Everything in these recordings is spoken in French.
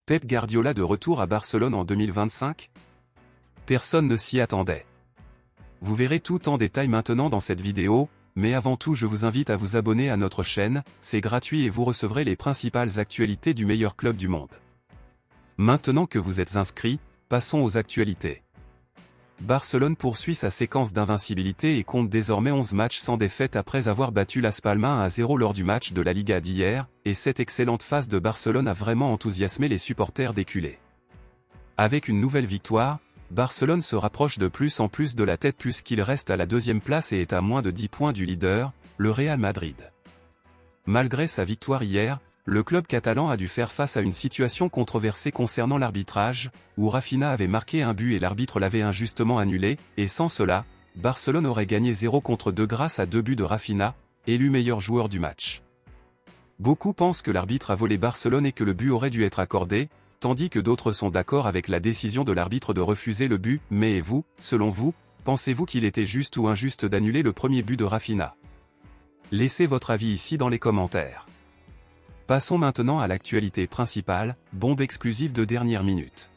Pep Guardiola de retour à Barcelone en 2025? Personne ne s'y attendait. Vous verrez tout en détail maintenant dans cette vidéo, mais avant tout je vous invite à vous abonner à notre chaîne, c'est gratuit et vous recevrez les principales actualités du meilleur club du monde. Maintenant que vous êtes inscrits, passons aux actualités. Barcelone poursuit sa séquence d'invincibilité et compte désormais 11 matchs sans défaite après avoir battu Las Palmas 1-0 lors du match de la Liga d'hier, et cette excellente phase de Barcelone a vraiment enthousiasmé les supporters des culés. Avec une nouvelle victoire, Barcelone se rapproche de plus en plus de la tête puisqu'il reste à la deuxième place et est à moins de 10 points du leader, le Real Madrid. Malgré sa victoire hier, le club catalan a dû faire face à une situation controversée concernant l'arbitrage, où Rafinha avait marqué un but et l'arbitre l'avait injustement annulé, et sans cela, Barcelone aurait gagné 0-2 grâce à 2 buts de Rafinha, élu meilleur joueur du match. Beaucoup pensent que l'arbitre a volé Barcelone et que le but aurait dû être accordé, tandis que d'autres sont d'accord avec la décision de l'arbitre de refuser le but, mais et vous, selon vous, pensez-vous qu'il était juste ou injuste d'annuler le premier but de Rafinha? Laissez votre avis ici dans les commentaires. Passons maintenant à l'actualité principale, bombe exclusive de dernière minute.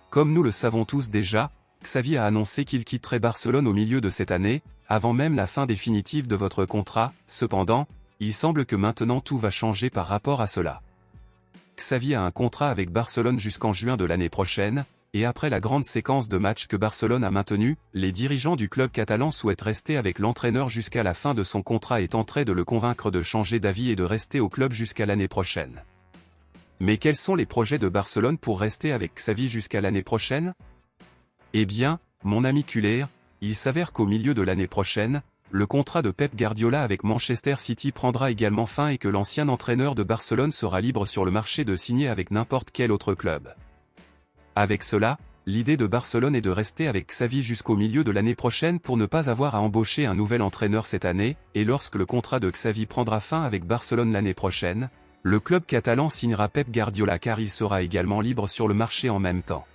Comme nous le savons tous déjà, Xavi a annoncé qu'il quitterait Barcelone au milieu de cette année, avant même la fin définitive de votre contrat. Cependant, il semble que maintenant tout va changer par rapport à cela. Xavi a un contrat avec Barcelone jusqu'en juin de l'année prochaine, et après la grande séquence de matchs que Barcelone a maintenue, les dirigeants du club catalan souhaitent rester avec l'entraîneur jusqu'à la fin de son contrat et tenteraient de le convaincre de changer d'avis et de rester au club jusqu'à l'année prochaine. Mais quels sont les projets de Barcelone pour rester avec Xavi jusqu'à l'année prochaine? Eh bien, mon ami culé, il s'avère qu'au milieu de l'année prochaine, le contrat de Pep Guardiola avec Manchester City prendra également fin et que l'ancien entraîneur de Barcelone sera libre sur le marché de signer avec n'importe quel autre club. Avec cela, l'idée de Barcelone est de rester avec Xavi jusqu'au milieu de l'année prochaine pour ne pas avoir à embaucher un nouvel entraîneur cette année, et lorsque le contrat de Xavi prendra fin avec Barcelone l'année prochaine, le club catalan signera Pep Guardiola car il sera également libre sur le marché en même temps.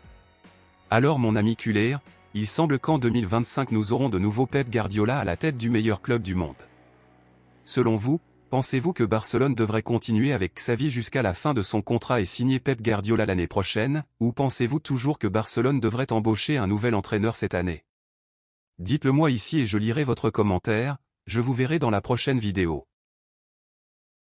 Alors mon ami culé, il semble qu'en 2025 nous aurons de nouveau Pep Guardiola à la tête du meilleur club du monde. Selon vous, pensez-vous que Barcelone devrait continuer avec Xavi jusqu'à la fin de son contrat et signer Pep Guardiola l'année prochaine, ou pensez-vous toujours que Barcelone devrait embaucher un nouvel entraîneur cette année? Dites-le moi ici et je lirai votre commentaire, je vous verrai dans la prochaine vidéo.